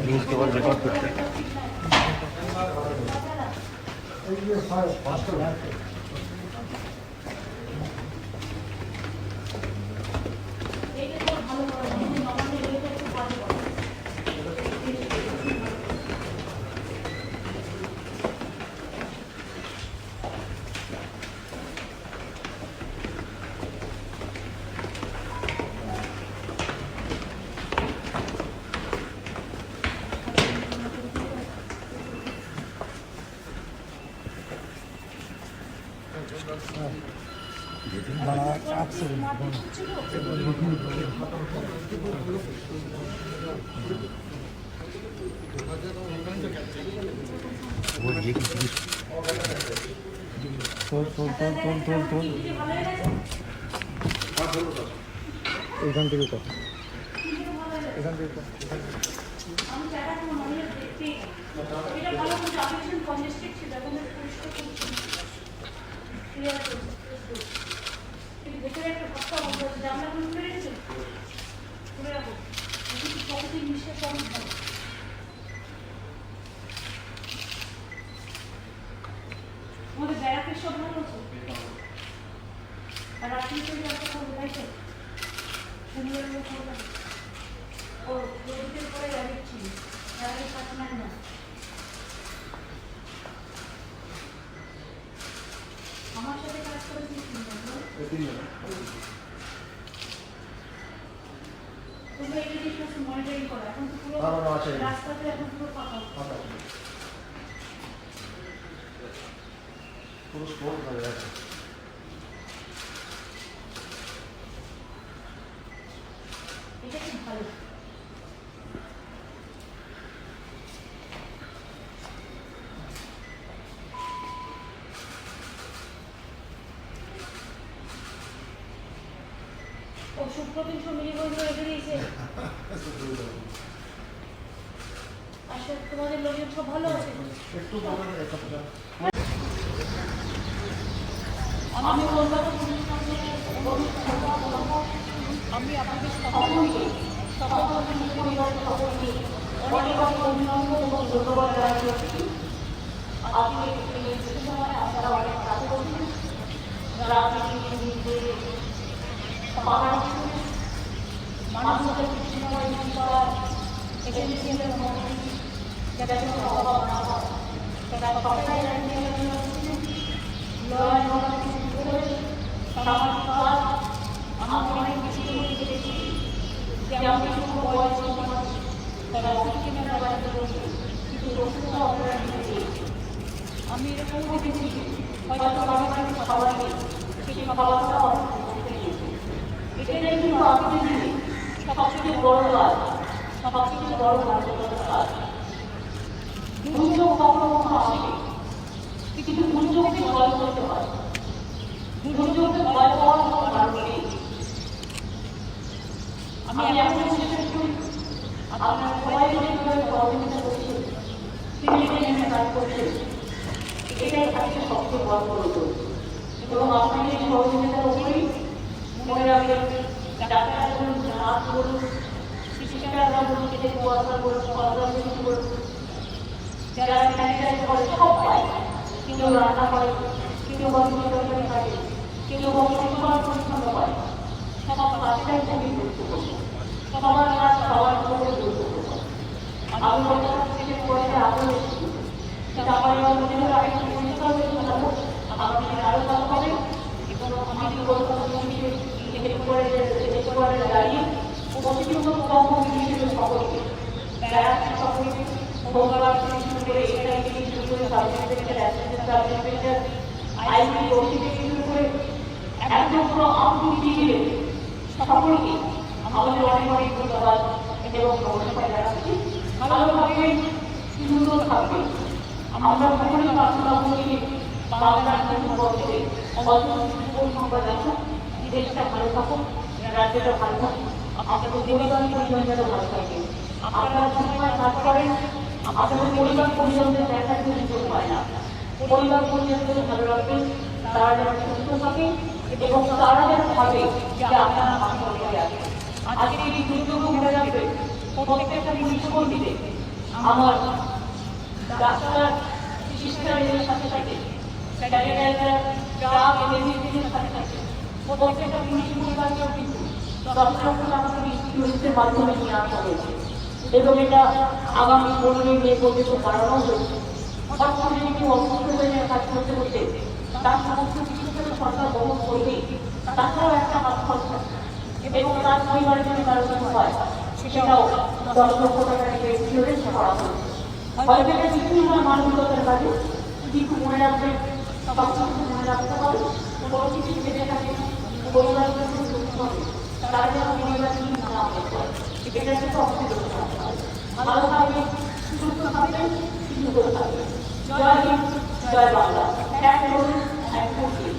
News केवल record करते हैं। वो ये किसी তোল এখান থেকে তো এখান থেকে আমাদের ব্যারাকের সব ভালো আছে আর আপনি তো একটা খবর পাইছে শুনলেন ও রোদের পরে ব্যারাক ছিল ব্যারাকের পার্টনার না আমার সাথে কাজ করে তোমরা এই জিনিসটা মনিটরিং করো এখন তো পুরো রাস্তাতে এখন পুরো ফাঁকা পুরো স্পোর্ট হয়ে গেছে। এটা খুব ভালো ও সুপ্রতিম মিলিবন্ধু রেখে দিয়েছে আচ্ছা তোমাদের লোকজন সব ভালো আছে একটু বলুন একটা আমি আমি আপনাদের সকলকে অনেক অভিনন্দন এবং ধন্যবাদ জানাচ্ছি আজকে এই সময় আপনারা অনেক কাজ করছেন রাজনীতিবিদদের মানুষের কৃষ্ণময় করার এজেন্সিদের মধ্যে যাতে কোনো অভাব না হয় তারা সবাই সামাজিক কাজ আমি অনেক বেশি করে দেখেছি যেমন কিছু বয়স তারা অফিসে কিন্তু আমি এরকম দেখেছি হয়তো খাবার সেই খাবারটা এটাই কিন্তু আপনি সবচেয়ে বড় কাজ সবচেয়ে বড় কাজ দুর্যোগ কখনো কখনো আসে কিন্তু দুর্যোগকে জয় করতে হয় দুর্যোগকে ভয় পাওয়ার কোনো কারণ নেই আমি এমন চেষ্টা করি আপনার সবাই যেভাবে সহযোগিতা করছেন তিনি যেখানে কাজ করছেন এটাই আজকে সবচেয়ে বড় গুরুত্ব এবং আপনাদের সহযোগিতার উপরেই মনে রাখবেন ডাক্তার বলুন নার্স বলুন সিস্টাররা বলুন এদের ওয়ার্কার বলুন অর্গানাইজেশন বলুন যারা স্যানিটাইজ করে সব পায় কেউ রান্না করে কেউ হসপিটালে থাকে কেউ পরিষ্কার পরিচ্ছন্ন করে সব কাজটাই খুবই গুরুত্বপূর্ণ সবার কাজ সবার উপরে গুরুত্বপূর্ণ আমি বলতাম থেকে পড়ে আরও বেশি আমার মনে হয় আরেকটু পরিষ্কার হয়ে থাকবো আমাকে আরও কাজ হবে এবং আমি বলতাম করে দাঁড়িয়ে প্রতিনিয়ত কম হিসেবে সকলকে ব্যারাক সকলকে হোমগার্ড থেকে শুরু করে এসআই থেকে শুরু করে সাবজেক্টের অ্যাসিস্ট্যান্ট সাবজেক্টের আইপি ওসি থেকে শুরু করে একদম পুরো আপনি দিয়ে সকলকে আমাদের অনেক অনেক ধন্যবাদ এবং নমস্কার জানাচ্ছি ভালোভাবে সুন্দর থাকবে আমরা সকলেই প্রার্থনা বাংলার বছরে অল্প সংখ্যা দেখো দেশটা ভালো থাকুক, রাজ্যটা ভালো থাকুক, আপনাদের পরিবার পরিজনরা ভালো থাকে। আপনারা সময় কাজ করেন, আপনাদের পরিবার পরিজনদের দেখার জন্য সুযোগ হয় না। পরিবার পরিজনদের ভালো রাখবেন, তারা যেন সুস্থ থাকে এবং তারা যেন ভাবে যে আপনারা হাসপাতালে আছেন। আজকে এই দুর্যোগ মনে রাখবে, প্রত্যেকটা মুখ্যমন্ত্রীতে আমার ডাক্তার সিস্টারের সাথে সাথে স্যানিটাইজার ট্রাক এমএনসির সাথে সাথে প্রত্যেকটা পুলিশ পরিবারকেও কিন্তু 10 লক্ষ টাকা করে ইনস্যুরেন্সের মাধ্যমে নিয়ে আসা হয়েছে এবং এটা আগামী 15 মে পর্যন্ত বাড়ানো হয়েছে। অর্থনীতি যদি অসুস্থ হয়ে যায় কাজ করতে করতে তার সমস্ত কিছু সরকার বহন করবে, তাছাড়াও একটা হাত খরচ এবং তার পরিবারের যদি কারো কিছু হয় সেটাও 10 লক্ষ টাকা থেকে ইনস্যুরেন্স করা হয়েছে। হয়তো এটা কিছুই নয় মানবিকতার কাজে, কিন্তু মনে রাখবে সবকিছু মনে রাখতে হবে, কোনো কিছু ভেবে থাকে পরিবারকে সুস্থ হবে, তারা যেন পরিবার নিয়ে না হতে হয়, এটা কিন্তু অসুবিধা থাকতে হবে। ভালো থাকবে, সুস্থ থাকবে, সুন্দর থাকবে। জয় হিন্দ, জয় বাংলা। এক করুন, এক করুন।